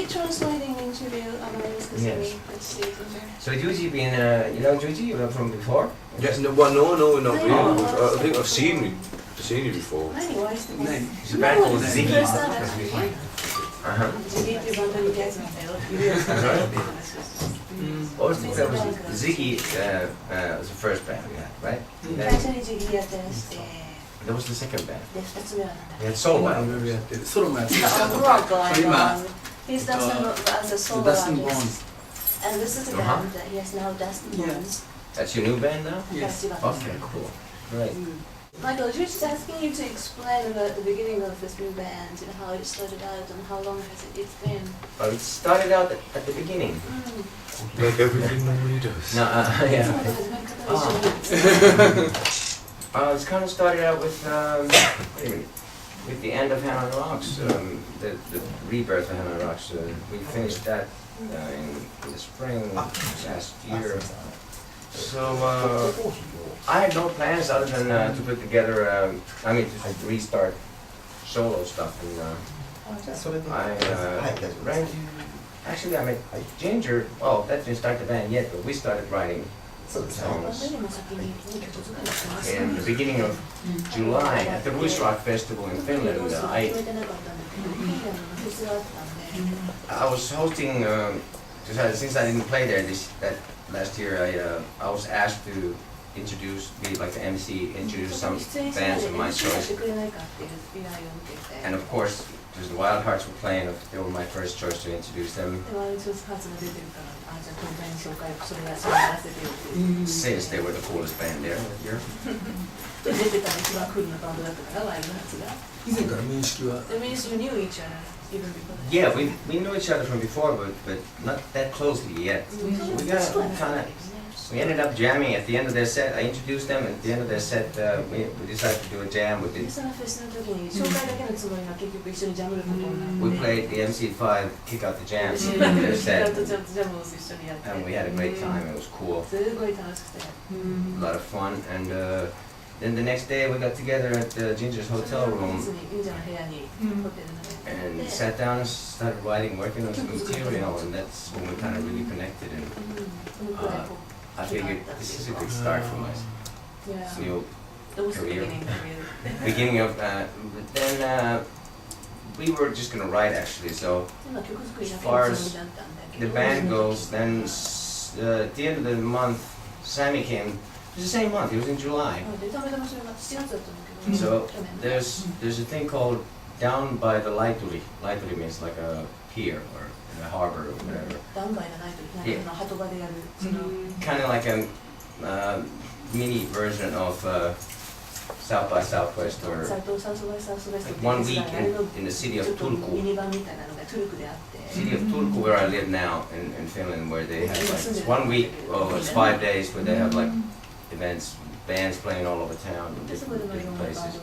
translating interview Yes. Let's see it in there. So Juji been, you know Juji, you know from before? Yes, no, well, no, not really. No. I think I've seen you before. It's a band called Ziggy. Uh-huh. What was that was Ziggy was the first band we had, right? And then that was the second band. We had solo albums. ソロもやってる。今 He's Dustin as a solo Dustin artist. And this is the band that he has now, Dustin Bones. That's your new band now? Yes. Okay, cool. Right. Michael, Drew is asking you to explain about the beginning of this new band and how it started out and how long has it's been. Well, it started out at the beginning. Like everything nobody does. No, yeah. It's kind of started out with, wait a minute, with the end of Hammer Rocks, the rebirth of Hammer Rocks. We finished that in the spring last year. So I had no plans other than to put together, to restart solo stuff. And I met Ginger. Oh, that didn't start the band yet, but we started writing songs in the beginning of July at the Ruis Rock Festival in Finland. I was hosting, since I didn't play there last year, I was asked to be like the MC, introduce some bands of my choice. And of course, because the Wild Hearts were playing, they were my first choice to introduce them. Since they were the coolest band there that year. 以前から面識は That means you knew each other even before that. Yeah, we knew each other from before, but not that closely yet. We ended up jamming at the end of their set. I introduced them, and at the end of their set, we decided to do a jam. We played the MC5, Kick Out the Jam, their set, and we had a great time. It was cool, a lot of fun. And then the next day we got together at Ginger's hotel room and sat down and started working on some material, and that's when we kind of really connected. And I figured this is a good start for my new career. Beginning of, then we were just gonna write actually. So as far as the band goes, then at the end of the month, Sammy came. It was the same month. It was in July. So there's a thing called down by the Laituri. Laituri means like a pier or in a harbor or whatever. Down by the night. Kind of like a mini version of South by Southwest, or like 1 week in the city of Turku. City of Turku, where I live now in Finland, where they have like it's 1 week, it's 5 days, where they have like events, bands playing all over town in different places.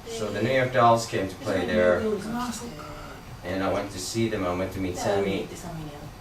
So the New York Dolls came to play there, and I went to see them. I went to meet Sammy,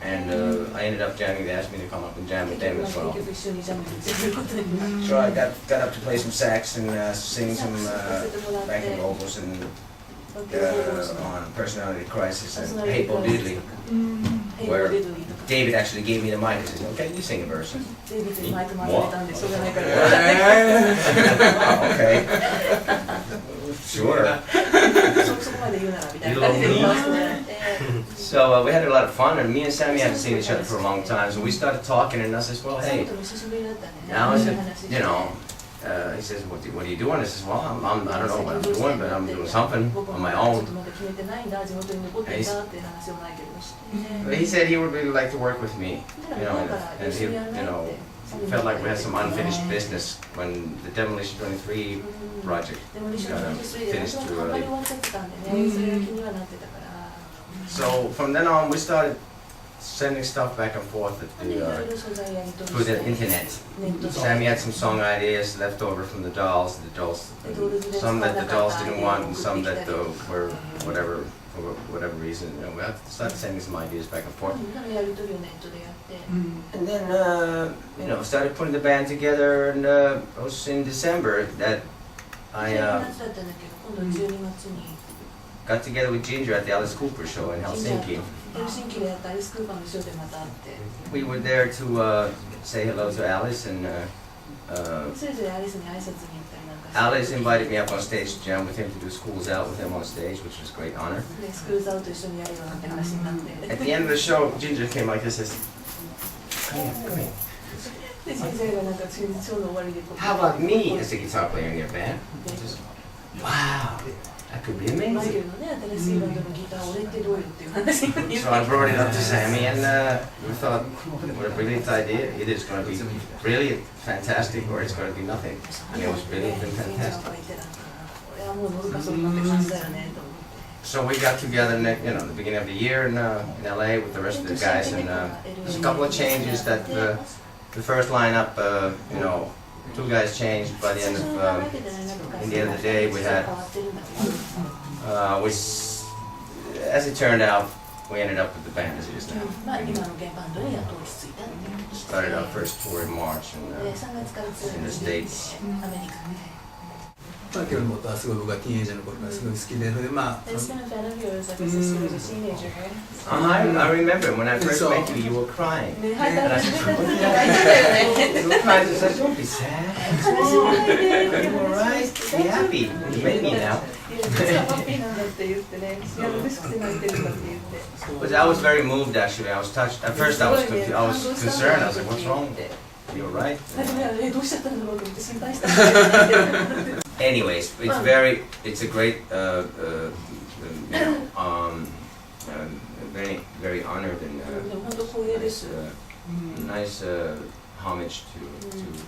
and I ended up jamming. They asked me to come up and jam with them as well. So I got up to play some sax and sing some backing vocals and on Personality Crisis and Hey Bo Diddley, where David actually gave me the mic and said, "Okay, you sing a verse." What? Okay. Sure. So we had a lot of fun, and me and Sammy hadn't seen each other for a long time, so we started talking, and I said, well, hey, now I said, he says, what are you doing? I says, well, I don't know what I'm doing, but I'm doing something on my own. But he said he would really like to work with me, and he, felt like we had some unfinished business when the Demolition 23 project got finished too early. So from then on, we started sending stuff back and forth through the internet. Sammy had some song ideas left over from the Dolls. Some that the Dolls didn't want, and some that were whatever. For whatever reason, we had to start sending some ideas back and forth. And then, started putting the band together, and it was in December that I got together with Ginger at the Alice Cooper show in Helsinki. ヘルシンキでやったアリス・クーパーのショーでまた会って、 We were there to say hello to Alice, and それぞれアリスに挨拶に行ったりなんか Alice invited me up on stage to jam with him, to do Schools Out with him on stage, which was a great honor. でスクールズアウト一緒にやるよなんて話になって At the end of the show, Ginger came like this and says, come here, come here. で先生がなんかショーの終わりでこう How about me as a guitar player in your band? Just, wow, that could be マイケ amazing. ルのね新しいバンドのギター俺ってどうよっていう話に言って So I brought it up to Sammy, and we thought, what a brilliant idea. Either it's going to be brilliant, fantastic, or it's going to be nothing. And it was brilliant and 先生なん fantastic. か言ってたから俺はもう乗るかそるかって感じだよねと思って So we got together, the beginning of the year in LA with the rest of the guys, and there's a couple of changes that the first lineup, 2 guys changed by the end of, in the end of the day we had, as it turned out, we ended up with the band as it is now. まあ今の現バンドにやっと落ち着いたっていう Started our first tour in March, で and 3月からツアー in に the 出て States. アメリカでマイケルのことはすごい僕はティーンエイジャーの頃からすごい好きで、それでまあ It's been a fan of yours ever since you was a teenager, right? I remember when I first So- met you, you were crying. ね、はい、だから自分たちの時泣いてたよね You were crying, I said, don't be sad. You were right. Be happy. You made me now. いや、実はハッピーなんだって言ってね、いや、嬉しくて泣いてるんだって言って But I was very moved actually. I was touched. At first I was concerned. I was like, what's wrong? You're right. 初めはどうしちゃったんだろうと思って心配したんだよね Anyways, it's a great, very honored and でも本当光栄です nice homage to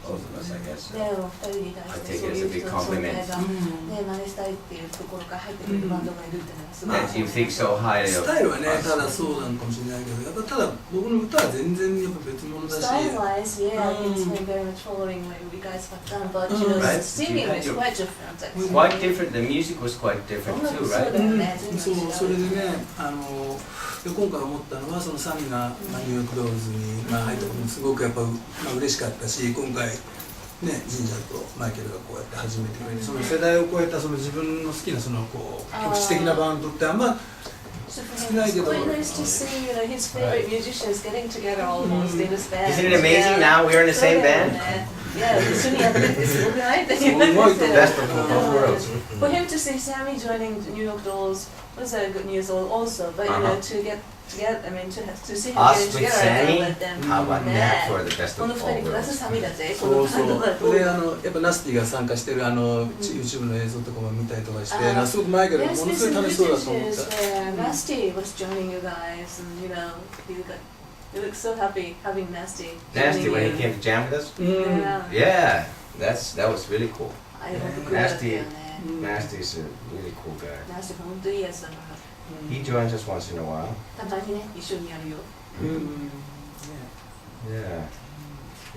both of us, I guess. ね、お二人に対してそういう人の存在が、ね、真似したいっていうところから入ってくるバンドがいるっていうのはすごい That you think so highly ス of タイルはね、ただ us. そうなのかもしれないけど、やっぱただ僕の歌は全然やっぱ別物だし、 Style-wise, yeah, it's been very much following what you guys have done, but you know, Right. singing is quite different. Quite different. The music was quite different too, そう right? だよね、そう、それでね、で今回思ったのはそのサミが、ニューヨークドールズに、入ったこともすごくやっぱ、嬉しかったし、今回ね、ジンジャーとマイケルがこうやって始めてくれて、その世代を超えたその自分の好きなそのこう局地的なバンドってあんま So for him, it's quite nice to see, you know, his favorite musicians getting together almost in this band. Isn't it amazing now we're in the same band? Yeah, 一緒にやっててすごくないって言すごいうんですよ Best of both worlds. For him to see Sammy joining New York Dolls was a good news also, but you know, to get together, I mean, to see him Us getting with together and Sammy? let them, How about that for the best こ of の all 二人プラス worlds? サミだぜ、このそうそうバンドだと。でやっぱナスティが参加してるYouTube の映像とかも見たりとかして、すごくマイケルがも There's の been すごい some 楽しそうだと思っ musicians た。 where Nasty was joining you guys, and you know, you look so happy having Nasty. Nasty joining when he you. came to jam with us. Yeah. Yeah, that was really cool. あれ本当クールだったよね。 Nasty's a really cool guy. Nasty 本当いいやつだから。 He joins us once in a while. たまにね、一緒にやるよ。 Yeah.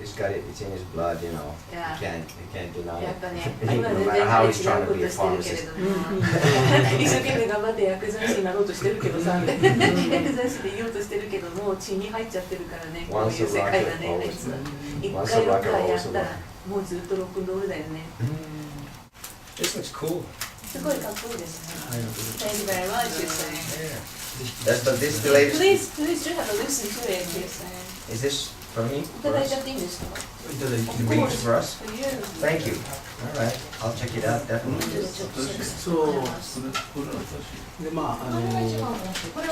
It's got it. It's in his blood, you know. Yeah. You can't deny や it. っぱね、 No 今全 matter 然 how 違 he's う trying こ to be と a してるけれ pharmacist. ども、一生懸命頑張って薬剤師になろうとしてるけどさ、薬剤師でいようとしてるけども、血に入っちゃってるからね、こういう世界がね、あいつは。一回ロッカーやったら、もうずっとロックンロールだよね。 This looks cool. すごいかっこいいですね。Thank you very much, you're saying. But this is the latest. Please do have a listen to it, you're saying. Is this from me? いただいちゃっていいんですか？いただいて Beats for us. For you. Thank you. All right. I'll check it out definitely. そうで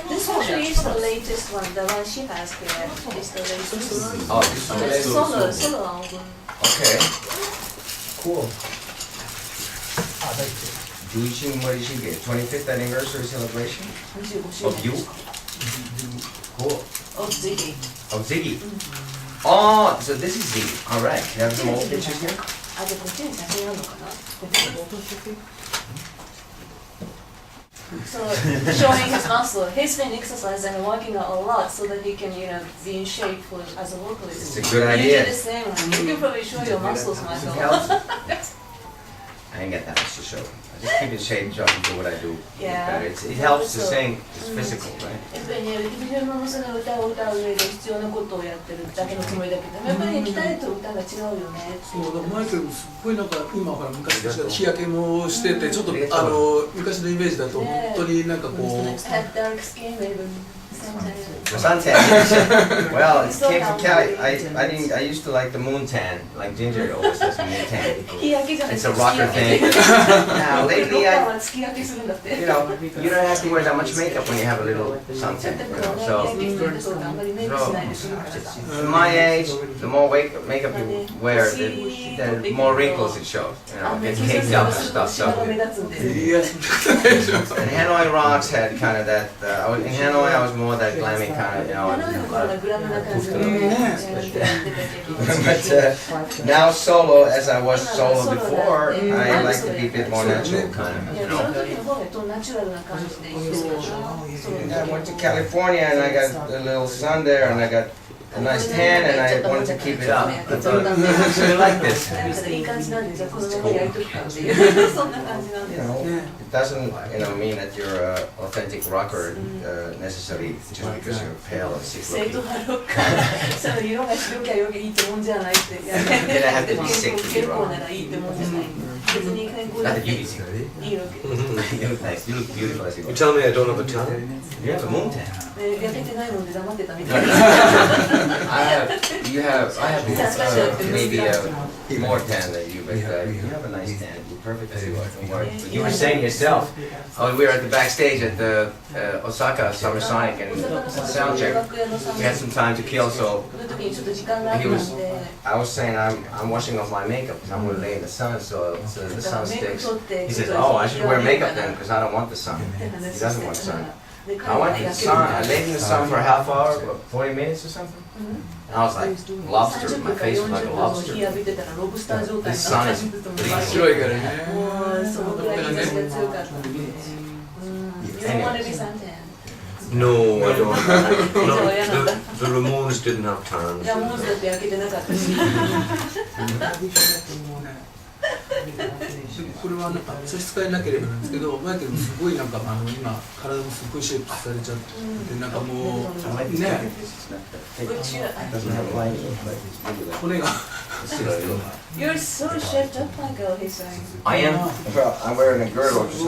This actually is the latest one. The one she has here is the latest one. Oh, this one. The solo album. Okay. Cool. 11森重 25th anniversary celebration 25周 of 年 you. ですか？ Cool. Of Ziggy. Of Ziggy. Oh, so this is Ziggy. All right. You have some old pictures here? あ、じゃあこっちに写真あるのかな？ So showing his muscle. He's been exercising and working out a lot so that he can, you know, be in shape for as a vocalist. It's a good You idea. do the same one. You can probably show your muscles, Michael. Helps. I ain't got that much to show. just keep in shape so I can do what I do better. It helps to sing. It's physical, right? やっぱりね、自分もその歌を歌う上で必要なことをやってるだけのつもりだけど、やっぱりね、鍛えと歌が違うよね。そうだからマイケルもすっごいなんか今ほら昔と違って日焼けもしててちょっと昔のイメージだと本当になんかこう。The suntan. Well, it came from Cali. I used to like the moon tan, like Ginger always says moon tan. It's a rocker thing. Now lately, you know, you don't have to wear that much makeup when you have a little suntan. You know, so at my age, the more makeup you wear, the more wrinkles it shows. You know, it gets caked up and stuff. So. And Hanoi Rocks had kind of that. In Hanoi, I was more that glammy kind of, you know. But now solo, as I was solo before, I like to be a bit more natural kind of, you know. I went to California and I got a little sun there and I got a nice tan and I wanted to keep it up. I thought, I really like this. You know, it doesn't, you know, mean that you're an authentic rocker necessarily just because you're pale and sick looking. You don't have to be sick to be rocker. Not that you be sick. You look nice. You look beautiful as you You are. tell me I don't have a tan? You have a moon tan. I have maybe more tan than you, but you have a nice tan. You're perfect as you are. But you were saying yourself, we were at the backstage at the Osaka Summer Sonic and sound check. We had some time to kill, so I was saying I'm washing off my makeup because I'm going to lay in the sun, so the sun sticks. He says, oh, I should wear makeup then because I don't want the sun. He doesn't want the sun. I went to the sun, I laid in the sun for a half hour, what, 40 minutes or something? And I was like, lobster, my face was like a lobster. The sun is bleeding. No, I don't. No, the Ramones didn't have tans. これはなんか差し支えなければなんですけど、マイケルもすごいなんか今体もすごいシェイプされちゃってなんかもうね骨が You're so shaped up, Michael, he's saying. I am. I'm wearing a girdle just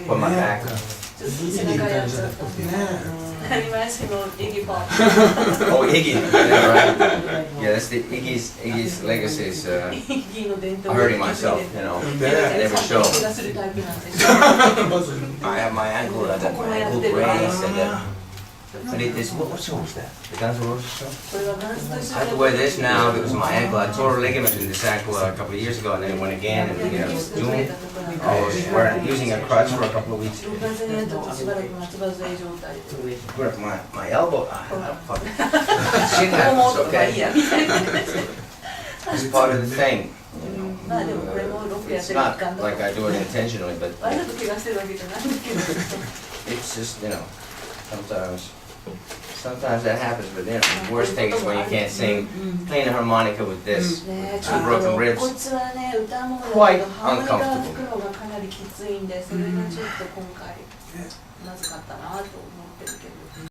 for my back. Oh, Iggy. Yeah, right. Yeah, that's the Iggy's legacies. Hurting myself, you know, at every show. I have my ankle, I got my ankle brace, and this, what show was that? The Guns N' Roses show? I have to wear this now because of my ankle. I tore a ligament in this ankle a couple of years ago, and then it went again. And you know, June, I was using a crutch for a couple of weeks. My elbow. Fuck. Shit happens, okay? It's part of the thing. It's not like I do it intentionally, but it's just, you know, sometimes that happens, but then the worst thing is when you can't sing, playing a harmonica with this, and broken ribs, quite uncomfortable.